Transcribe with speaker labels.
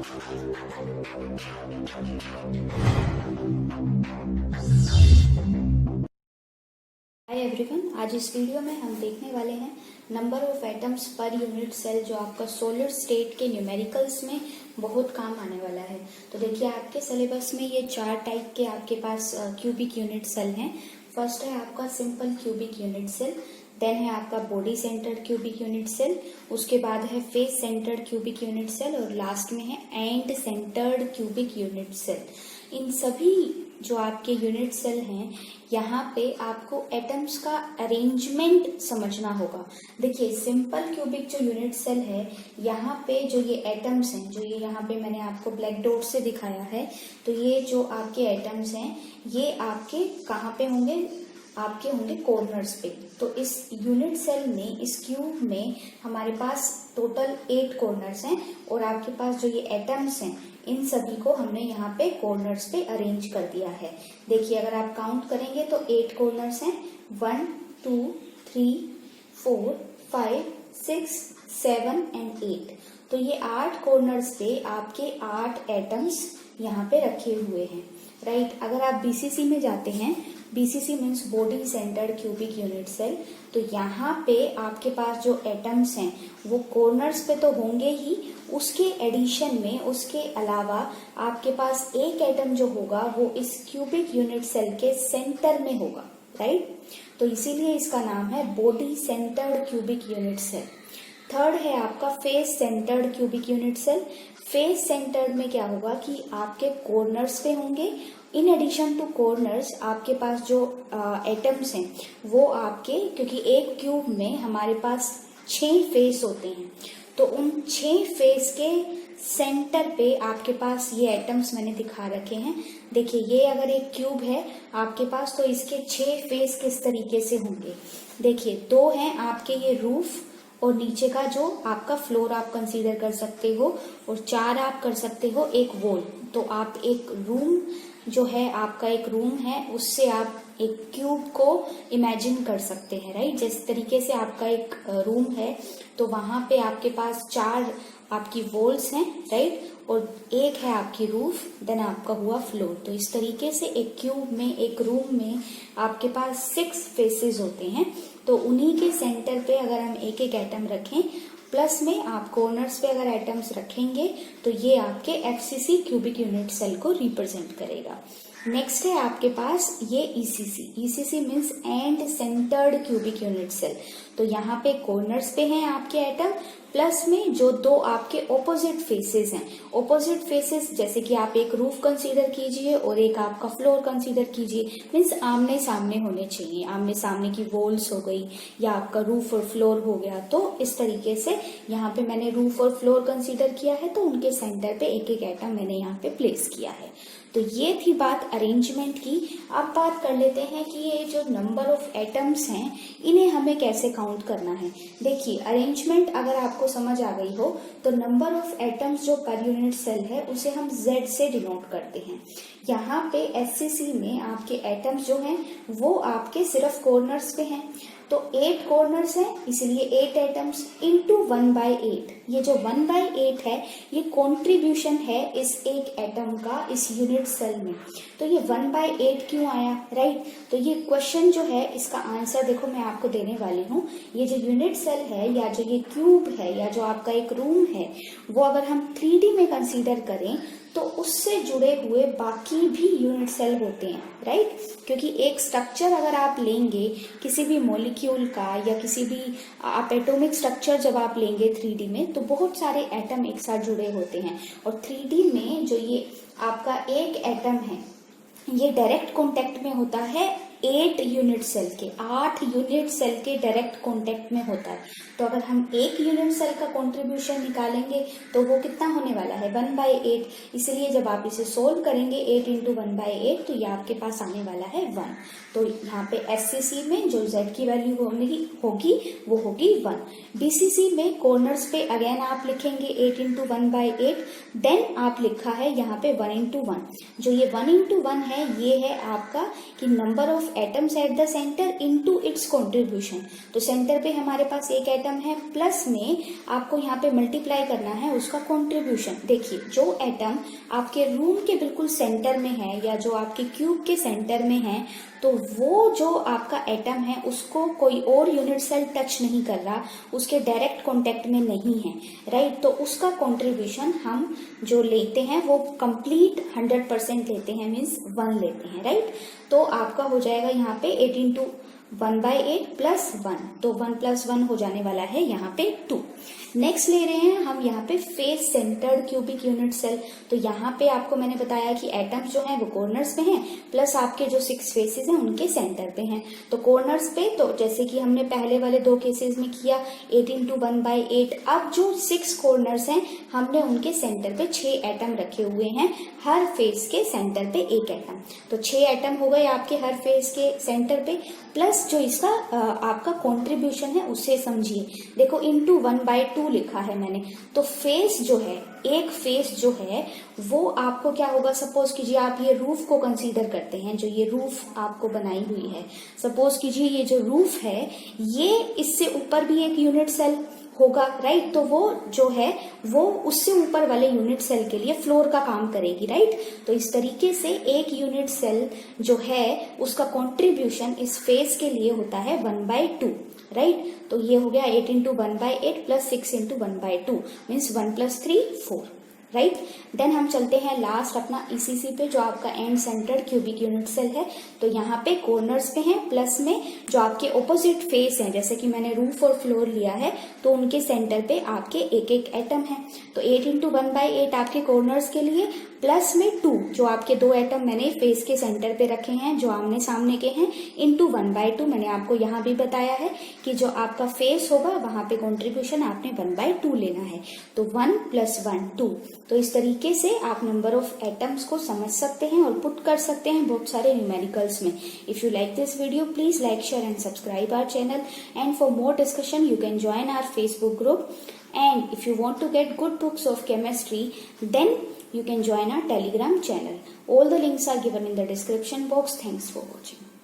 Speaker 1: Hi everyone, आज इस video में हम देखने वाले हैं number of atoms per unit cell, जो आपका सोलर स्टेट के न्यूमेरिकल्स में बहुत काम आने वाला है। तो देखिए, आपके सिलेबस में ये 4 टाइप के आपके पास क्यूबिक यूनिट सेल हैं। फर्स्ट है आपका simple cubic unit cell, then है आपका body centred cubic unit cell, उसके बाद है face centred cubic unit cell और लास्ट में है end centred cubic unit cell. इन सभी जो आपके यूनिट सेल हैं, यहाँ पे आपको एटम्स का अरेंजमेंट समझना होगा। देखिए, सिंपल क्यूबिक जो यूनिट सेल है, यहाँ पे जो ये एटम्स हैं, जो ये यहाँ पे मैंने आपको ब्लैक डॉट से दिखाया है, तो ये जो आपके एटम्स हैं, ये आपके कहाँ पे होंगे? आपके होंगे कॉर्नर्स पे। तो इस यूनिट सेल में, इस क्यूब में हमारे पास टोटल 8 कॉर्नर्स हैं और आपके पास जो ये एटम्स हैं, इन सभी को हमने यहाँ पे कॉर्नर्स पे अरेंज कर दिया है। देखिए, अगर आप काउंट करेंगे तो 8 कॉर्नर्स हैं, 1 2 3 4 5 6 7 एंड 8। तो ये 8 कॉर्नर्स पे आपके 8 एटम्स यहाँ पे रखे हुए हैं, राइट। अगर आप बीसीसी में जाते हैं, BCC means body centred cubic unit cell, तो यहाँ पे आपके पास जो एटम्स हैं वो कॉर्नर्स पे तो होंगे ही, उसके एडिशन में, उसके अलावा आपके पास एक एटम जो होगा वो इस क्यूबिक यूनिट सेल के सेंटर में होगा, राइट। तो इसीलिए इसका नाम है body centred cubic unit cell. Third है आपका face centred cubic unit cell. Face centred में क्या होगा कि आपके कॉर्नर्स पे होंगे, इन एडिशन टू कॉर्नर्स आपके पास जो एटम्स हैं वो आपके, क्योंकि एक क्यूब में हमारे पास 6 फेस होते हैं, तो उन 6 फेस के सेंटर पे आपके पास ये एटम्स मैंने दिखा रखे हैं। देखिए, ये अगर एक क्यूब है आपके पास, तो इसके 6 फेस किस तरीके से होंगे। देखिए, 2 हैं आपके ये रूफ और नीचे का जो आपका फ्लोर आप कंसीडर कर सकते हो, और 4 आप कर सकते हो एक वॉल। तो आप एक रूम जो है, आपका एक रूम है, उससे आप एक क्यूब को इमेजिन कर सकते हैं, राइट। जिस तरीके से आपका एक रूम है, तो वहां पे आपके पास 4 आपकी वॉल्स हैं, राइट, और एक है आपकी रूफ, देन आपका हुआ फ्लोर। तो इस तरीके से एक क्यूब में, एक रूम में आपके पास 6 फेसेस होते हैं। तो उन्हीं के सेंटर पे अगर हम एक एक एटम रखें, प्लस में आप कॉर्नर्स पे अगर एटम्स रखेंगे, तो ये आपके एफसीसी क्यूबिक यूनिट सेल को रिप्रेजेंट करेगा। नेक्स्ट है आपके पास ये ECC. ECC means end centred cubic unit cell. तो यहाँ पे कॉर्नर्स पे हैं आपके एटम, प्लस में जो 2 आपके ऑपोजिट फेसेस हैं। ऑपोजिट फेसेस जैसे कि आप एक रूफ कंसीडर कीजिए और एक आपका फ्लोर कंसीडर कीजिए, मीन्स आमने सामने होने चाहिए। आमने सामने की वॉल्स हो गई या आपका रूफ और फ्लोर हो गया। तो इस तरीके से यहाँ पे मैंने रूफ और फ्लोर कंसीडर किया है, तो उनके सेंटर पे एक एक एटम मैंने यहाँ पे प्लेस किया है। तो ये थी बात अरेंजमेंट की। अब बात कर लेते हैं कि ये जो नंबर ऑफ एटम्स हैं, इन्हें हमें कैसे काउंट करना है। देखिए, अरेंजमेंट अगर आपको समझ आ गई हो, तो नंबर ऑफ एटम्स जो पर यूनिट सेल है उसे हम Z से डिनोट करते हैं। यहाँ पे एचसीसी में आपके एटम्स जो हैं वो आपके सिर्फ कॉर्नर्स पे हैं, तो 8 कॉर्नर्स हैं, इसलिए 8 एटम्स इंटू 1/8। ये जो 1/8 है, ये कॉन्ट्रीब्यूशन है इस एक एटम का इस यूनिट सेल में। तो ये 1/8 क्यों आया, राइट। तो ये क्वेश्चन जो है, इसका आंसर देखो मैं आपको देने वाली हूँ। ये जो यूनिट सेल है, या जो ये क्यूब है, या जो आपका एक रूम है, वो अगर हम 3D में कंसीडर करें, तो उससे जुड़े हुए बाकी भी यूनिट सेल होते हैं, राइट। क्योंकि एक स्ट्रक्चर अगर आप लेंगे किसी भी मॉलिक्यूल का, या किसी भी आप एटॉमिक स्ट्रक्चर जब आप लेंगे 3D में, तो बहुत सारे एटम एक साथ जुड़े होते हैं। और 3D में जो ये आपका एक एटम है, ये डायरेक्ट कांटेक्ट में होता है 8 यूनिट सेल के, 8 यूनिट सेल के डायरेक्ट कांटेक्ट में होता है। तो अगर हम एक यूनिट सेल का कंट्रीब्यूशन निकालेंगे तो वो कितना होने वाला है, 1/8। इसलिए जब आप इसे सोल्व करेंगे 8 इंटू 1/8, तो ये आपके पास आने वाला है 1। तो यहाँ पे एससीसी में जो Z की वैल्यू होगी वो होगी 1। बीसीसी में कॉर्नर्स पे अगेन आप लिखेंगे 8 इंटू 1/8, देन आप लिखा है यहाँ पे 1 इंटू 1। जो ये 1 इंटू 1 है, ये है आपका कि number of atoms at the centre into its contribution. तो सेंटर पे हमारे पास एक एटम है, प्लस में आपको यहाँ पे मल्टीप्लाई करना है उसका कंट्रीब्यूशन। देखिए जो एटम आपके रूम के बिल्कुल सेंटर में है या जो आपके क्यूब के सेंटर में है, तो वो जो आपका एटम है उसको कोई और यूनिट सेल टच नहीं कर रहा, उसके डायरेक्ट कांटेक्ट में नहीं है, राइट। तो उसका कंट्रीब्यूशन हम जो लेते हैं वो कंप्लीट 100% लेते हैं, मीन्स 1 लेते हैं, राइट। तो आपका हो जाएगा यहाँ पे 8 इंटू 1/8 प्लस 1, तो 1 + 1 हो जाने वाला है यहाँ पे 2। नेक्स्ट ले रहे हैं हम यहाँ पे face centred cubic unit cell. तो यहाँ पे आपको मैंने बताया कि एटम्स जो हैं वो कॉर्नर्स पे हैं, प्लस आपके जो 6 फेसेस हैं उनके सेंटर पे हैं। तो कॉर्नर्स पे, तो जैसे कि हमने पहले वाले 2 केसेस में किया 8 इंटू 1/8, अब जो 6 कॉर्नर्स हैं हमने उनके सेंटर पे 6 एटम रखे हुए हैं, हर फेस के सेंटर पे एक एटम। तो 6 एटम हो गए आपके हर फेस के सेंटर पे, प्लस जो इसका आपका कॉन्ट्रीब्यूशन है उसे समझिए। देखो इंटू 1/2 लिखा है मैंने, तो फेस जो है, एक फेस जो है वो आपको क्या होगा, सपोज कीजिए आप ये रूफ को कंसीडर करते हैं, जो ये रूफ आपको बनाई हुई है, सपोज कीजिए ये जो रूफ है ये इससे ऊपर भी एक यूनिट सेल होगा, राइट। तो वो जो है वो उससे ऊपर वाले यूनिट सेल के लिए फ्लोर का काम करेगी, राइट। तो इस तरीके से एक यूनिट सेल जो है उसका कंट्रीब्यूशन इस फेस के लिए होता है 1/2, राइट। तो ये हो गया 8 into 1/8 plus 6 into 1/2 means 1 + 3 4, right. Then हम चलते हैं लास्ट अपना ईसीसी पे, जो आपका end centred cubic unit cell है। तो यहाँ पे कॉर्नर्स पे है, प्लस में जो आपके ऑपोजिट फेस हैं, जैसे कि मैंने रूफ और फ्लोर लिया है, तो उनके सेंटर पे आपके एक एक एटम है। तो 8 इंटू 1/8 आपके कॉर्नर्स के लिए, प्लस में 2 जो आपके 2 एटम मैंने फेस के सेंटर पे रखे हैं जो आमने सामने के हैं, इंटू 1/2। मैंने आपको यहाँ भी बताया है कि जो आपका फेस होगा वहां पे कंट्रीब्यूशन आपने 1/2 लेना है। तो 1 + 1 2। तो इस तरीके से आप नंबर ऑफ एटम्स को समझ सकते हैं और पुट कर सकते हैं बहुत सारे न्यूमेरिकल्स में। If you like this video please like, share and subscribe our channel, and for more discussion you can join our Facebook group, and if you want to get good books of chemistry then you can join our Telegram channel. All the links are given in the description box. Thanks for watching.